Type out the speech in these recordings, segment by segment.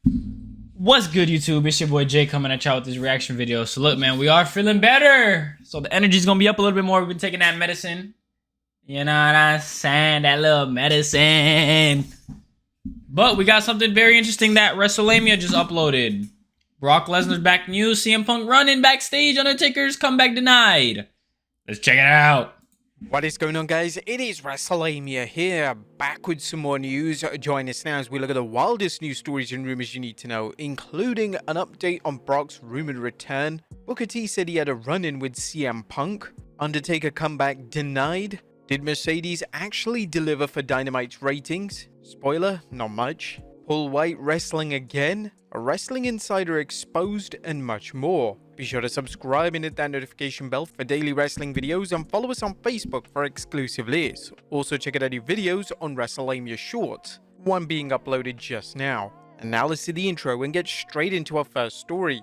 What's good, YouTube? It's your boy Jay coming at y'all with this reaction video. So look, man, we are feeling better. So the energy's gonna be up a little bit more. We've been taking that medicine. You know what I'm saying? That little medicine. But we got something very interesting that WrestleMania just uploaded. Brock Lesnar's back news. CM Punk running backstage. Undertaker's comeback denied. Let's check it out. What is going on, guys? It is WrestleMania here, back with some more news. Join us now as we look at the wildest news stories and rumors you need to know, including an update on Brock's rumored return. Booker T said he had a run-in with CM Punk. Undertaker comeback denied. Did Mercedes actually deliver for Dynamite's ratings? Spoiler, not much. Paul White wrestling again? A wrestling insider exposed, and much more. Be sure to subscribe and hit that notification bell for daily wrestling videos, and follow us on Facebook for exclusive lists. Also check out our new videos on WrestleMania Shorts, one being uploaded just now. And now let's see the intro and get straight into our first story.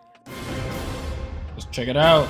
Let's check it out.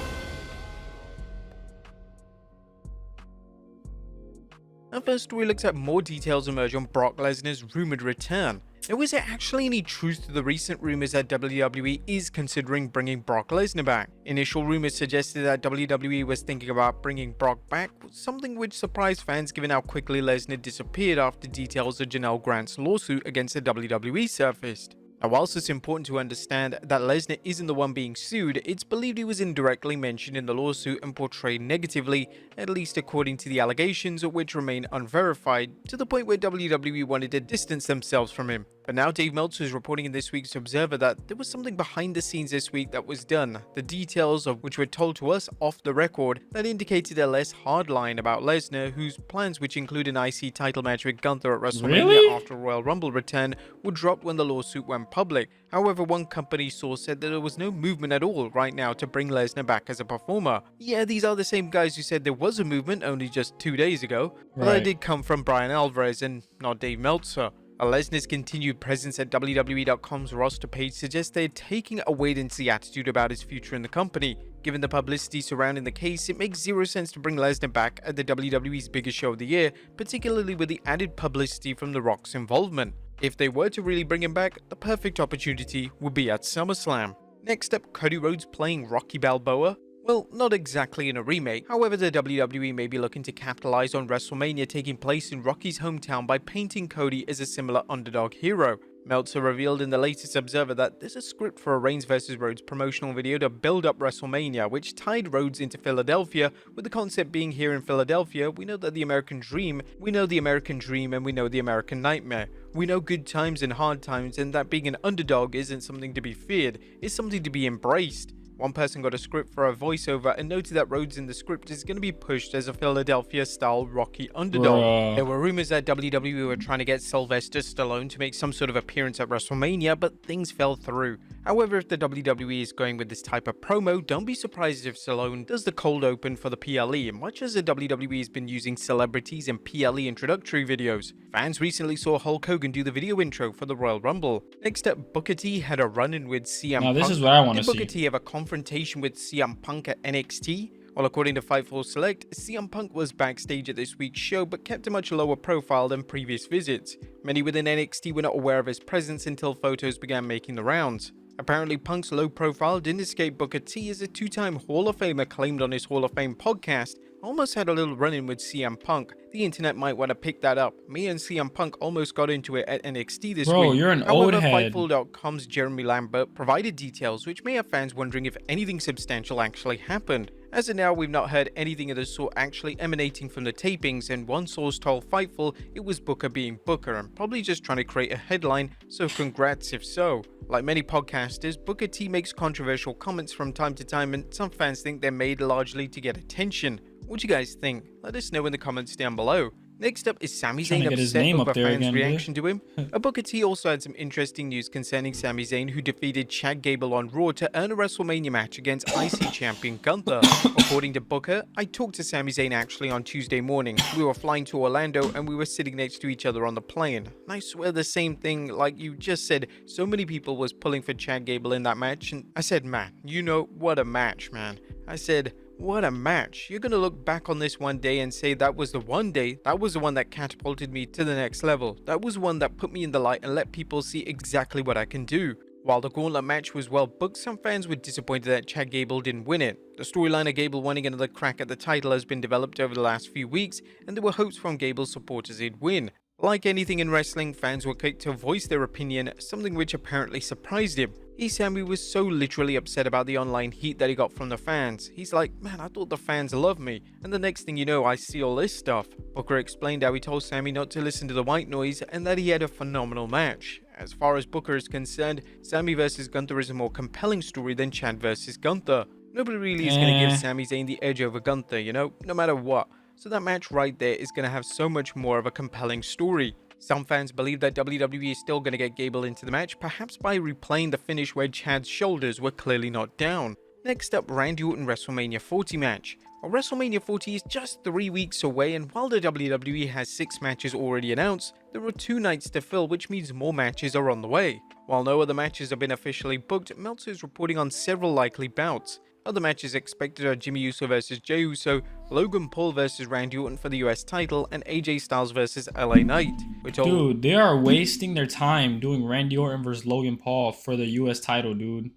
Our first story looks at more details emerge on Brock Lesnar's rumored return. Now, is there actually any truth to the recent rumors that WWE is considering bringing Brock Lesnar back? Initial rumors suggested that WWE was thinking about bringing Brock back, something which surprised fans given how quickly Lesnar disappeared after details of Janelle Grant's lawsuit against the WWE surfaced. Now, whilst it's important to understand that Lesnar isn't the one being sued, it's believed he was indirectly mentioned in the lawsuit and portrayed negatively, at least according to the allegations, which remain unverified, to the point where WWE wanted to distance themselves from him. But now Dave Meltzer is reporting in this week's Observer that there was something behind the scenes this week that was done, the details of which were told to us off the record, that indicated a less hard line about Lesnar, whose plans, which include an IC title match with Gunther at WrestleMania after Royal Rumble return, were dropped when the lawsuit went public. However, one company source said that there was no movement at all right now to bring Lesnar back as a performer. Yeah, these are the same guys who said there was a movement only just 2 days ago, but that did come from Brian Alvarez and not Dave Meltzer. Lesnar's continued presence at WWE.com's roster page suggests they're taking a wait-and-see attitude about his future in the company. Given the publicity surrounding the case, it makes zero sense to bring Lesnar back at the WWE's biggest show of the year, particularly with the added publicity from The Rock's involvement. If they were to really bring him back, the perfect opportunity would be at SummerSlam. Next up, Cody Rhodes playing Rocky Balboa. Well, not exactly in a remake, however the WWE may be looking to capitalize on WrestleMania taking place in Rocky's hometown by painting Cody as a similar underdog hero. Meltzer revealed in the latest Observer that there's a script for a Reigns vs. Rhodes promotional video to build up WrestleMania, which tied Rhodes into Philadelphia, with the concept being here in Philadelphia, we know that the American Dream, and we know the American Nightmare. We know good times and hard times, and that being an underdog isn't something to be feared, it's something to be embraced. One person got a script for a voiceover and noted that Rhodes in the script is going to be pushed as a Philadelphia-style Rocky underdog. There were rumors that WWE were trying to get Sylvester Stallone to make some sort of appearance at WrestleMania, but things fell through. However, if the WWE is going with this type of promo, don't be surprised if Stallone does the cold open for the PLE, much as the WWE has been using celebrities in PLE introductory videos. Fans recently saw Hulk Hogan do the video intro for the Royal Rumble. Next up, Booker T had a run-in with CM Punk. Now this is what I want to see. Did Booker T have a confrontation with CM Punk at NXT? Well, according to Fightful Select, CM Punk was backstage at this week's show but kept a much lower profile than previous visits. Many within NXT were not aware of his presence until photos began making the rounds. Apparently, Punk's low profile didn't escape Booker T, as a two-time Hall of Famer claimed on his Hall of Fame podcast almost had a little run-in with CM Punk. The internet might want to pick that up. Me and CM Punk almost got into it at NXT this week. Bro, you're an old head. Fightful.com's Jeremy Lambert provided details which may have fans wondering if anything substantial actually happened. As of now, we've not heard anything of the sort actually emanating from the tapings, and one source told Fightful it was Booker being Booker and probably just trying to create a headline, so congrats if so. Like many podcasters, Booker T makes controversial comments from time to time, and some fans think they're made largely to get attention. What do you guys think? Let us know in the comments down below. Next up is Sami Zayn upset over fans' reaction to him. Booker T also had some interesting news concerning Sami Zayn, who defeated Chad Gable on Raw to earn a WrestleMania match against IC champion Gunther. According to Booker, I talked to Sami Zayn actually on Tuesday morning. We were flying to Orlando and we were sitting next to each other on the plane. And I swear the same thing like you just said, so many people was pulling for Chad Gable in that match, and I said, man, you know, what a match, man. I said, What a match. You're gonna look back on this one day and say that was the one day, that was the one that catapulted me to the next level. That was one that put me in the light and let people see exactly what I can do. While the gauntlet match was well booked, some fans were disappointed that Chad Gable didn't win it. The storyline of Gable wanting another crack at the title has been developed over the last few weeks, and there were hopes from Gable's supporters he'd win. Like anything in wrestling, fans were quick to voice their opinion, something which apparently surprised him. Sammy was so literally upset about the online heat that he got from the fans. He's like, man, I thought the fans loved me, and the next thing you know, I see all this stuff. Booker explained how he told Sammy not to listen to the white noise and that he had a phenomenal match. As far as Booker is concerned, Sammy vs Gunther is a more compelling story than Chad vs Gunther. Nobody really is going to give Sami Zayn the edge over Gunther, you know, no matter what. So that match right there is going to have so much more of a compelling story. Some fans believe that WWE is still going to get Gable into the match, perhaps by replaying the finish where Chad's shoulders were clearly not down. Next up, Randy Orton WrestleMania 40 match. Well, WrestleMania 40 is just 3 weeks away, and while the WWE has 6 matches already announced, there are 2 nights to fill, which means more matches are on the way. While no other matches have been officially booked, Meltzer is reporting on several likely bouts. Other matches expected are Jimmy Uso vs Jey Uso, Logan Paul vs Randy Orton for the US title, and AJ Styles vs LA Knight. Dude, they are wasting their time doing Randy Orton versus Logan Paul for the US title, dude.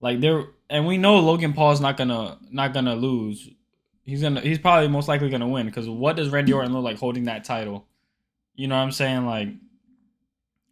Like and we know Logan Paul is not gonna lose. He's probably most likely gonna win, because what does Randy Orton look like holding that title? You know what I'm saying? Like,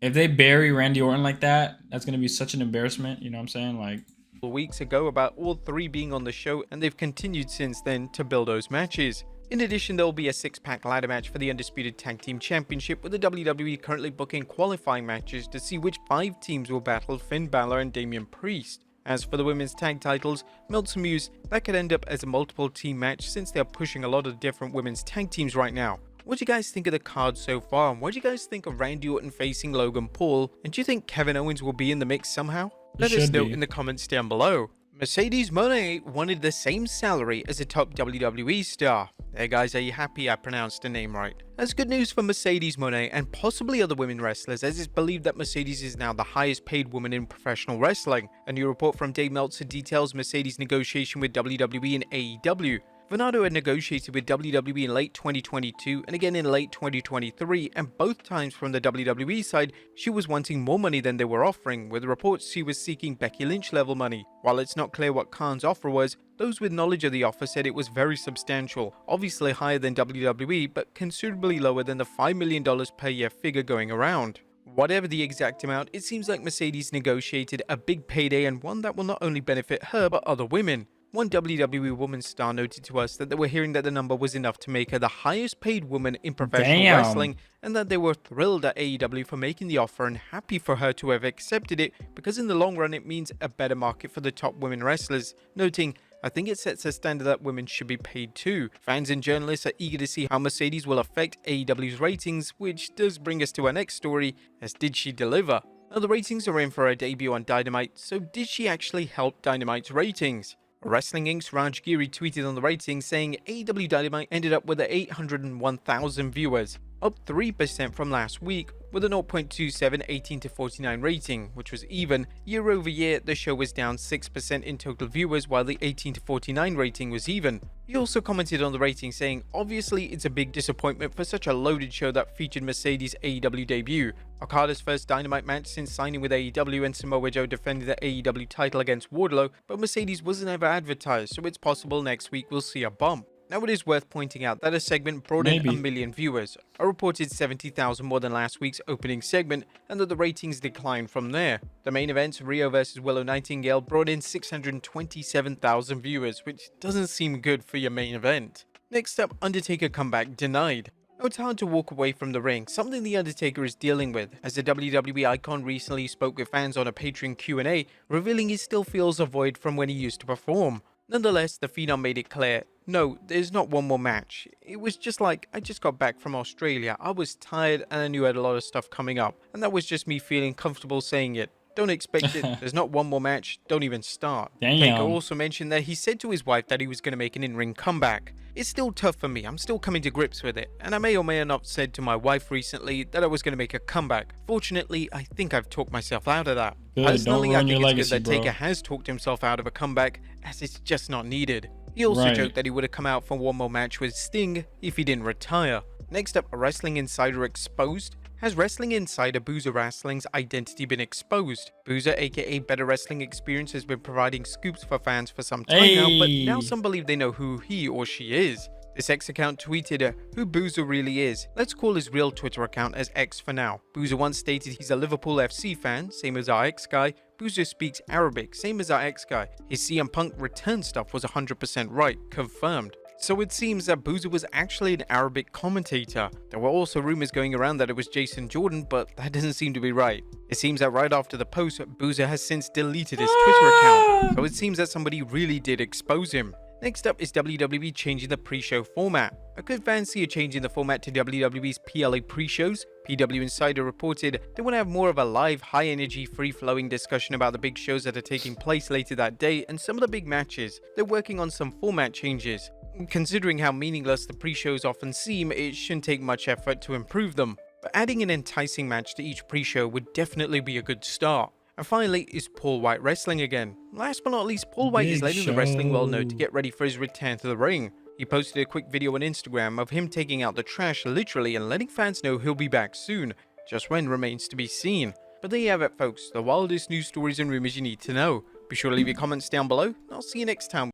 if they bury Randy Orton like that, that's gonna be such an embarrassment. You know what I'm saying? Like, weeks ago about all 3 being on the show, and they've continued since then to build those matches. In addition, there will be a 6-pack ladder match for the Undisputed Tag Team Championship, with the WWE currently booking qualifying matches to see which 5 teams will battle Finn Balor and Damian Priest. As for the women's tag titles, Meltzer mused that could end up as a multiple team match since they are pushing a lot of different women's tag teams right now. What do you guys think of the card so far, and what do you guys think of Randy Orton facing Logan Paul, and do you think Kevin Owens will be in the mix somehow? Let us know in the comments down below. Mercedes Moné wanted the same salary as a top WWE star. There guys, are you happy I pronounced the name right? That's good news for Mercedes Moné and possibly other women wrestlers, as it's believed that Mercedes is now the highest paid woman in professional wrestling. A new report from Dave Meltzer details Mercedes' negotiation with WWE and AEW. Venado had negotiated with WWE in late 2022 and again in late 2023, and both times from the WWE side, she was wanting more money than they were offering, with reports she was seeking Becky Lynch level money. While it's not clear what Khan's offer was, those with knowledge of the offer said it was very substantial, obviously higher than WWE, but considerably lower than the $5 million per year figure going around. Whatever the exact amount, it seems like Mercedes negotiated a big payday, and one that will not only benefit her but other women. One WWE woman star noted to us that they were hearing that the number was enough to make her the highest paid woman in professional wrestling, and that they were thrilled at AEW for making the offer and happy for her to have accepted it, because in the long run it means a better market for the top women wrestlers, noting, "I think it sets a standard that women should be paid too." Fans and journalists are eager to see how Mercedes will affect AEW's ratings, which does bring us to our next story, as did she deliver? Now the ratings are in for her debut on Dynamite, so did she actually help Dynamite's ratings? Wrestling Inc.'s Raj Giri tweeted on the ratings saying AEW Dynamite ended up with 801,000 viewers, up 3% from last week, with a 0.27 18-49 rating, which was even. Year over year, the show was down 6% in total viewers, while the 18-49 rating was even. He also commented on the rating saying, "Obviously it's a big disappointment for such a loaded show that featured Mercedes' AEW debut. Okada's first Dynamite match since signing with AEW, and Samoa Joe defended the AEW title against Wardlow, but Mercedes wasn't ever advertised, so it's possible next week we'll see a bump." Now it is worth pointing out that a segment brought in 1 million viewers, a reported 70,000 more than last week's opening segment, and that the ratings declined from there. The main event, Rio vs Willow Nightingale, brought in 627,000 viewers, which doesn't seem good for your main event. Next up, Undertaker comeback denied. Now it's hard to walk away from the ring, something the Undertaker is dealing with, as the WWE icon recently spoke with fans on a Patreon Q&A, revealing he still feels a void from when he used to perform. Nonetheless, the Phenom made it clear, no, there's not one more match. It was just like, I just got back from Australia, I was tired and I knew I had a lot of stuff coming up, and that was just me feeling comfortable saying it. Don't expect it, there's not one more match, don't even start. Taker also mentioned that he said to his wife that he was going to make an in-ring comeback. "It's still tough for me, I'm still coming to grips with it, and I may or may have not said to my wife recently that I was going to make a comeback. Fortunately, I think I've talked myself out of that." Good, Personally, I think it's legacy, good that Taker has talked himself out of a comeback, as it's just not needed. He also Right. joked that he would have come out for one more match with Sting if he didn't retire. Next up, a Wrestling Insider exposed. Has Wrestling Insider Boozer Wrestling's identity been exposed? Boozer, aka Better Wrestling Experience, has been providing scoops for fans for some time now, but now Hey. some believe they know who he or she is. This X account tweeted who Boozer really is. Let's call his real Twitter account as X for now. Boozer once stated he's a Liverpool FC fan, same as our X guy. Boozer speaks Arabic, same as our X guy. His CM Punk return stuff was 100% right, confirmed. So it seems that Boozer was actually an Arabic commentator. There were also rumors going around that it was Jason Jordan, but that doesn't seem to be right. It seems that right after the post, Boozer has since deleted his Twitter account. So it seems that somebody really did expose him. Next up is WWE changing the pre-show format. A good fan see a change in the format to WWE's PLA pre-shows. PW Insider reported they want to have more of a live, high-energy, free-flowing discussion about the big shows that are taking place later that day and some of the big matches. They're working on some format changes. Considering how meaningless the pre-shows often seem, it shouldn't take much effort to improve them. But adding an enticing match to each pre-show would definitely be a good start. And finally, is Paul White wrestling again? Last but not least, Paul White is letting the wrestling world know to get ready for his return to the ring. He posted a quick video on Instagram of him taking out the trash literally and letting fans know he'll be back soon. Just when remains to be seen. But there you have it, folks, the wildest news stories and rumors you need to know. Be sure to leave your comments down below, and I'll see you next time.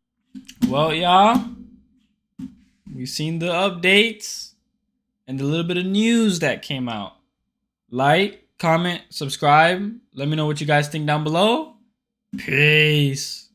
Well, y'all, we've seen the updates and the little bit of news that came out. Like, comment, subscribe. Let me know what you guys think down below. Peace.